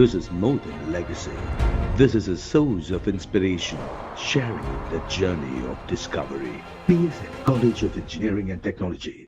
This is more than legacy. This is a source of inspiration, sharing the journey of discovery. PSN College of Engineering and Technology.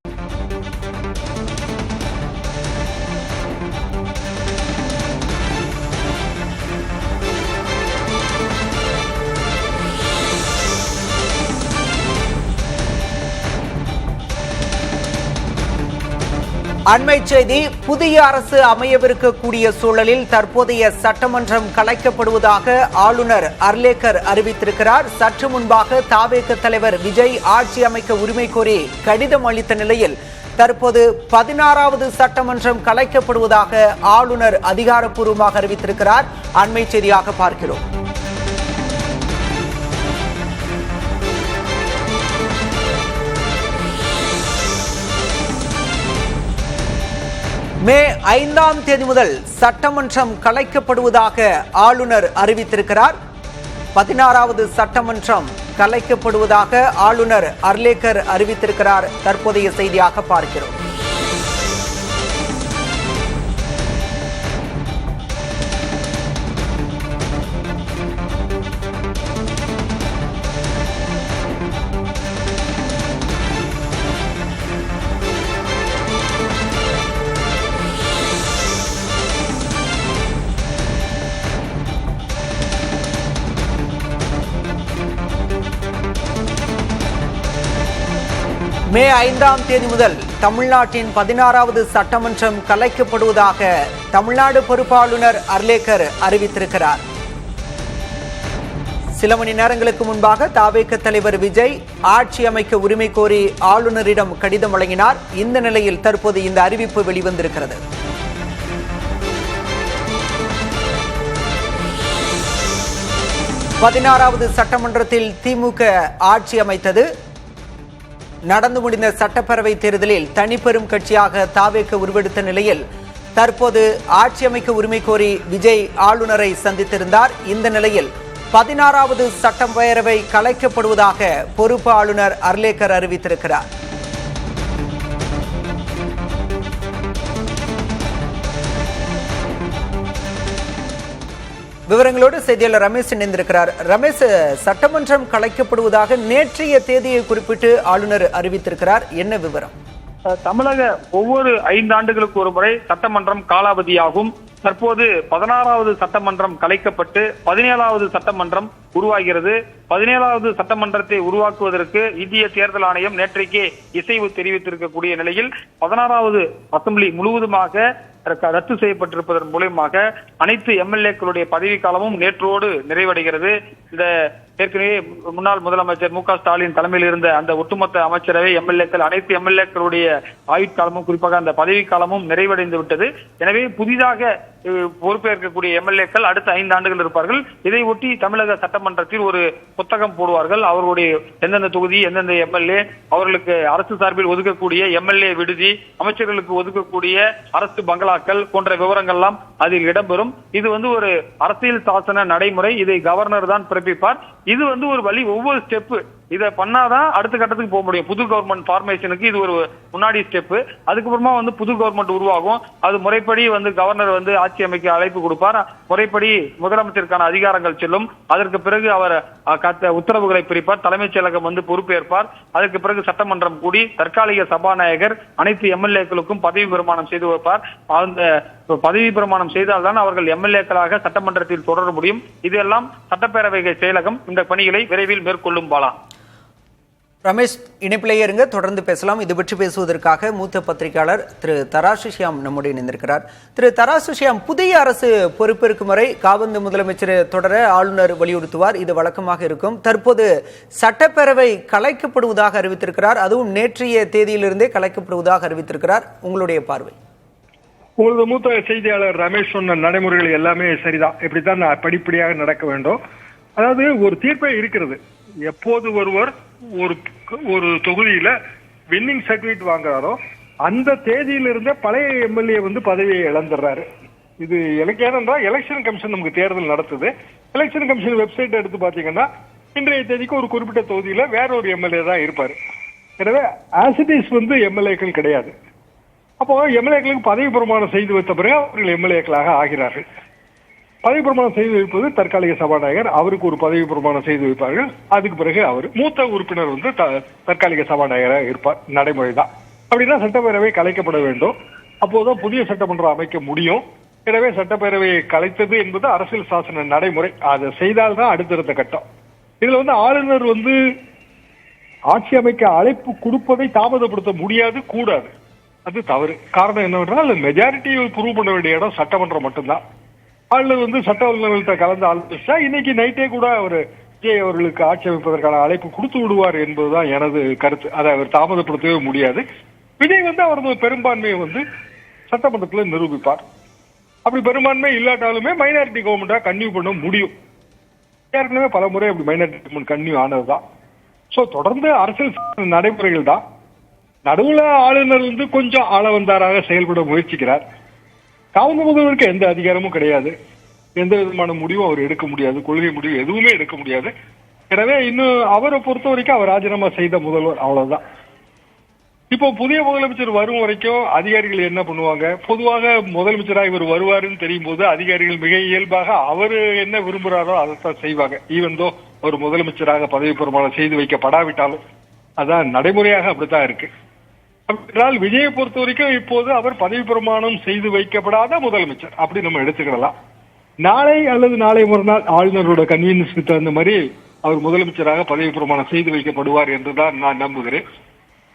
அண்மை செய்தி. புதிய அரசு அமையவிருக்கக்கூடிய சூழலில் தற்போதைய சட்டமன்றம் கலைக்கப்படுவதாக ஆளுநர் அர்லேக்கர் அறிவித்திருக்கிறார். சற்று முன்பாக தவேக தலைவர் விஜய் ஆட்சி அமைக்க உரிமை கோரி கடிதம் அளித்த நிலையில் தற்போது 16வது சட்டமன்றம் கலைக்கப்படுவதாக ஆளுநர் அதிகாரப்பூர்வமாக அறிவித்திருக்கிறார். அண்மை செய்தியாக பார்க்கிறோம். மே 5ஆம் தேதி முதல் சட்டமன்றம் கலைக்கப்படுவதாக ஆளுநர் அறிவித்திருக்கிறார். 16வது சட்டமன்றம் கலைக்கப்படுவதாக ஆளுநர் அர்லேக்கர் அறிவித்திருக்கிறார். தற்போதைய செய்தியாக பார்க்கிறோம். மே 5ஆம் தேதி முதல் தமிழ்நாட்டின் 16வது சட்டமன்றம் கலைக்கப்படுவதாக தமிழ்நாடு பொறுப்பாளுநர் அர்லேக்கர் அறிவித்திருக்கிறார். சில மணி நேரங்களுக்கு முன்பாக தவேக தலைவர் விஜய் ஆட்சி அமைக்க உரிமை கோரி ஆளுநரிடம் கடிதம் வழங்கினார். இந்த நிலையில் தற்போது இந்த அறிவிப்பு வெளிவந்திருக்கிறது. பதினாறாவது சட்டமன்றத்தில் திமுக ஆட்சி அமைத்தது. நடந்து முடிந்த சட்டப்பேரவை தேர்தலில் தனிப்பெரும் கட்சியாக தவேக உருவெடுத்த நிலையில் தற்போது ஆட்சி அமைக்க உரிமை கோரி விஜய் ஆளுநரை சந்தித்திருந்தார். இந்த நிலையில் 16வது சட்டப்பேரவை கலைக்கப்படுவதாக பொறுப்பு ஆளுநர் அர்லேக்கர் அறிவித்திருக்கிறார். விவரங்களோடு செய்தியாளர் ரமேஷ் இணைந்திருக்கிறார். ரமேஷ், சட்டமன்றம் கலைக்கப்படுவதாக நேற்றைய தேதியை குறிப்பிட்டு ஆளுநர் அறிவித்திருக்கிறார். என்ன விவரம்? தமிழக ஒவ்வொரு 5 ஆண்டுகளுக்கு ஒரு முறை சட்டமன்றம் காலாவதியாகும். தற்போது 16வது சட்டமன்றம் கலைக்கப்பட்டு 17வது சட்டமன்றம் உருவாகிறது. 17வது சட்டமன்றத்தை உருவாக்குவதற்கு இந்திய தேர்தல் ஆணையம் நேற்றைக்கே இசைவு தெரிவித்திருக்கக்கூடிய நிலையில் 16வது அசெம்பிளி முழுவதுமாக ரத்து செய்யப்பட்டிருப்பதன் மூலமாக அனைத்து எம்எல்ஏக்களுடைய பதவிக்காலமும் நேற்றோடு நிறைவடைகிறது. இந்த ஏற்கனவே முன்னாள் முதலமைச்சர் மு க ஸ்டாலின் தலைமையில் இருந்த அந்த ஒட்டுமொத்த அமைச்சரவை எம்எல்ஏக்கள் அனைத்து எம்எல்ஏக்களுடைய ஆயுட்காலமும் குறிப்பாக அந்த பதவிக்காலமும் நிறைவடைந்து விட்டது. எனவே புதிதாக பொறுப்பேற்கக்கூடிய எம்எல்ஏக்கள் அடுத்த 5 ஆண்டுகள் இருப்பார்கள். இதை ஒட்டி தமிழக சட்டமன்றத்தில் ஒரு புத்தகம் போடுவார்கள். அவர்களுடைய எந்தெந்த தொகுதி, எந்தெந்த எம்எல்ஏ, அவர்களுக்கு அரசு சார்பில் ஒதுக்கக்கூடிய எம்எல்ஏ விடுதி, அமைச்சர்களுக்கு ஒதுக்கக்கூடிய அரசு பங்களாக்கள் போன்ற விவரங்கள்லாம் அதில் இடம்பெறும். இது ஒரு அரசியல் சாசன நடைமுறை. இதை கவர்னர் தான் பிறப்பிப்பார். இது ஒரு வழி. ஒவ்வொரு ஸ்டெப்பு இதை பண்ணாதான் அடுத்த கட்டத்துக்கு போக முடியும். புது கவர்மெண்ட் ஃபார்மேஷனுக்கு இது ஒரு முன்னாடி ஸ்டெப். அதுக்கப்புறமா புது கவர்மெண்ட் உருவாகும். அது முறைப்படி கவர்னர் ஆட்சி அமைக்க அழைப்பு கொடுப்பார். முறைப்படி முதலமைச்சருக்கான அதிகாரங்கள் செல்லும். அதற்கு பிறகு அவர் உத்தரவுகளை பிரிப்பார். தலைமைச் செயலகம் பொறுப்பேற்பார். அதற்கு பிறகு சட்டமன்றம் கூடி தற்காலிக சபாநாயகர் அனைத்து எம்எல்ஏக்களுக்கும் பதவி பிரமாணம் செய்து வைப்பார். அந்த பதவி பிரமாணம் செய்தால்தான் அவர்கள் எம்எல்ஏக்களாக சட்டமன்றத்தில் தொடர முடியும். இதெல்லாம் சட்டப்பேரவை செயலகம் இந்த பணிகளை விரைவில் மேற்கொள்ளும். பாலா, ரமேஷ் இணைப்பிலேயே இருங்க, தொடர்ந்து பேசலாம். இது பற்றி பேசுவதற்காக மூத்த பத்திரிகையாளர் திரு தராசு ஷியாம் நம்முடைய இணைந்திருக்கிறார். திரு தராசு ஷியாம், புதிய அரசு பொறுப்பேற்கும் வரை காபந்து முதலமைச்சர் தொடர ஆளுநர் வலியுறுத்துவார். இது வழக்கமாக இருக்கும். தற்போது சட்டப்பேரவை கலைக்கப்படுவதாக அறிவித்திருக்கிறார். அதுவும் நேற்றைய தேதியிலிருந்தே கலைக்கப்படுவதாக அறிவித்திருக்கிறார். உங்களுடைய பார்வை? உங்களது மூத்த செய்தியாளர் ரமேஷ் சொன்ன நடைமுறைகள் எல்லாமே சரிதான். இப்படித்தான் படிப்படியாக நடக்க வேண்டும். அதாவது ஒரு தீர்ப்பே இருக்கிறது. எப்போது ஒருவர் ஒரு தொகுதியில வின்னிங் சர்டிபிகேட் வாங்குறாரோ அந்த தேதியிலிருந்தே பழைய எம்எல்ஏ பதவியை இழந்துடுறாரு. இது எனக்கு ஏனென்றா எலெக்ஷன் கமிஷன் நமக்கு தேர்தல் நடத்துது. எலெக்ஷன் கமிஷன் வெப்சைட் எடுத்து பாத்தீங்கன்னா இன்றைய தேதிக்கு ஒரு குறிப்பிட்ட தொகுதியில வேற ஒரு எம்எல்ஏ தான் இருப்பாரு. எனவே ஆசிட்டிஸ் எம்எல்ஏக்கள் கிடையாது. அப்போ எம்எல்ஏக்களுக்கு பதவி பிரமாணம் செய்து வைத்த பிறகு அவர்கள் எம்எல்ஏக்களாக ஆகிறார்கள். பதவி பிரமாணம் செய்து வைப்பது தற்காலிக சபாநாயகர், அவருக்கு ஒரு பதவி பிரமாணம் செய்து வைப்பார்கள். அதுக்கு பிறகு அவர் மூத்த உறுப்பினர் வந்து தற்காலிக சபாநாயகராக இருப்பார். நடைமுறை தான். அப்படின்னா சட்டப்பேரவை கலைக்கப்பட வேண்டும். அப்போதான் புதிய சட்டமன்றம் அமைக்க முடியும். எனவே சட்டப்பேரவையை கலைத்தது என்பது அரசியல் சாசன நடைமுறை. அதை செய்தால்தான் அடுத்தடுத்த கட்டம். இதுல வந்து ஆளுநர் வந்து ஆட்சி அமைக்க அழைப்பு கொடுப்பதை தாமதப்படுத்த முடியாது, கூடாது. அது தவறு. காரணம் என்னவென்றால் மெஜாரிட்டியை ப்ரூவ் பண்ண வேண்டிய இடம் சட்டமன்றம் மட்டும்தான். ஆளுநர் வந்து சட்ட வல்லுநர்கள்ட்ட கலந்து ஆலோசிச்சா இன்னைக்கு நைட்டே கூட அவர் விஜய் அவர்களுக்கு ஆட்சி அமைப்பதற்கான அழைப்பு கொடுத்து விடுவார் என்பதுதான் எனது கருத்து. அதை அவர் தாமதப்படுத்தவே முடியாது. விஜய் வந்து அவரது பெரும்பான்மையை வந்து சட்டமன்றத்தில் நிரூபிப்பார். அப்படி பெரும்பான்மை இல்லாட்டாலுமே மைனாரிட்டி கவர்மெண்டா கன்டினியூ பண்ண முடியும். ஏற்கனவே பல முறை அப்படி மைனாரிட்டி கவர்மெண்ட் கன்டினியூ ஆனதுதான். சோ தொடர்ந்து அரசியல் நடைமுறைகள் தான். நடுவுல ஆளுநர் வந்து கொஞ்சம் ஆளவந்தாராக செயல்பட முயற்சிக்கிறார். காவல் முதல்வருக்கு எந்த அதிகாரமும் கிடையாது. எந்த விதமான முடிவும் அவர் எடுக்க முடியாது. கொள்கை முடிவு எதுவுமே எடுக்க முடியாது. எனவே இன்னும் அவரை பொறுத்த வரைக்கும் அவர் ராஜினாமா செய்த முதல்வர், அவ்வளவுதான். இப்போ புதிய முதலமைச்சர் வரும் வரைக்கும் அதிகாரிகள் என்ன பண்ணுவாங்க? பொதுவாக முதலமைச்சராக இவர் வருவாருன்னு தெரியும் போது அதிகாரிகள் மிக இயல்பாக அவர் என்ன விரும்புகிறாரோ அதைத்தான் செய்வாங்க. ஈவன்தோ ஒரு முதலமைச்சராக பதவி பிரமாணம் செய்து வைக்கப்படாவிட்டாலும் அதான் நடைமுறையாக அப்படித்தான் இருக்கு. அப்படின்றால் விஜயை பொறுத்த வரைக்கும் இப்போது அவர் பதவி பிரமாணம் செய்து வைக்கப்படாத முதலமைச்சர் அப்படி நம்ம எடுத்துக்கிடலாம். நாளை அல்லது நாளை மறுநாள் ஆளுநரோட கன்வீனியன்ஸ்க்கு தகுந்த மாதிரி அவர் முதலமைச்சராக பதவி பிரமாணம் செய்து வைக்கப்படுவார் என்றுதான் நான் நம்புகிறேன்.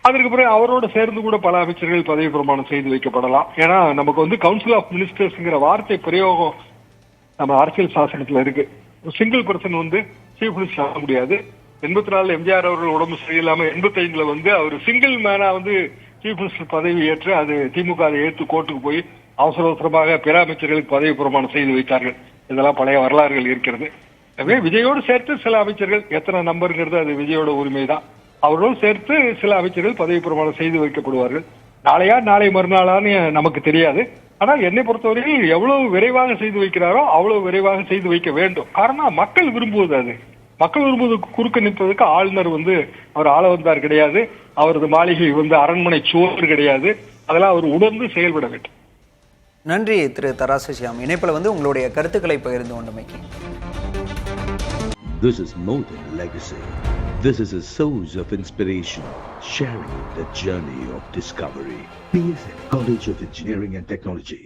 அதற்கு பிறகு அவரோட சேர்ந்து கூட பல அமைச்சர்கள் பதவி பிரமாணம் செய்து வைக்கப்படலாம். ஏன்னா நமக்கு வந்து கவுன்சில் ஆஃப் மினிஸ்டர்ஸ்ங்கிற வார்த்தை பிரயோகம் நம்ம அரசியல் சாசனத்துல இருக்கு. சிங்கிள் பர்சன் வந்து சீஃப் மினிஸ்டர் ஆக முடியாது. 84 எம்ஜிஆர் அவர்கள் உடம்பு சரியில்லாம 85ல வந்து அவர் சிங்கிள் மேனா வந்து சீஃப் மினிஸ்டர் பதவி ஏற்று அது திமுக அதை ஏற்று கோர்ட்டுக்கு போய் அவசர அவசரமாக பிற அமைச்சர்களுக்கு பதவி பிரமாணம் செய்து வைத்தார்கள். இதெல்லாம் பழைய வரலாறுகள் இருக்கிறது. எனவே விஜயோடு சேர்த்து சில அமைச்சர்கள், எத்தனை நம்பருங்கிறது அது விஜயோட உரிமை தான், அவரோடு சேர்த்து சில அமைச்சர்கள் பதவி பிரமாணம் செய்து வைக்கப்படுவார்கள். நாளையா நாளை மறுநாளான்னு நமக்கு தெரியாது. ஆனால் என்னை பொறுத்தவரையில் எவ்வளவு விரைவாக செய்து வைக்கிறாரோ அவ்வளவு விரைவாக செய்து வைக்க வேண்டும். காரணம் மக்கள் விரும்புவது. அது மக்கள் விரும்புவதற்கு குறுக்க நிற்பதற்கு ஆளுநர் வந்து அவர் ஆள வந்தார் கிடையாது. அவரது மாளிகை வந்து அரண்மனை சோறு கிடையாது. அதெல்லாம் அவர் உணர்ந்து செயல்பட வேண்டும். நன்றி திரு தராசு ஷியாம். இணைப்பில் வந்து உங்களுடைய கருத்துக்களை பகிர்ந்து கொண்டமைக்கு. This is more than a legacy. This is a source of inspiration, sharing the journey of discovery. PSN College of Engineering and Technology.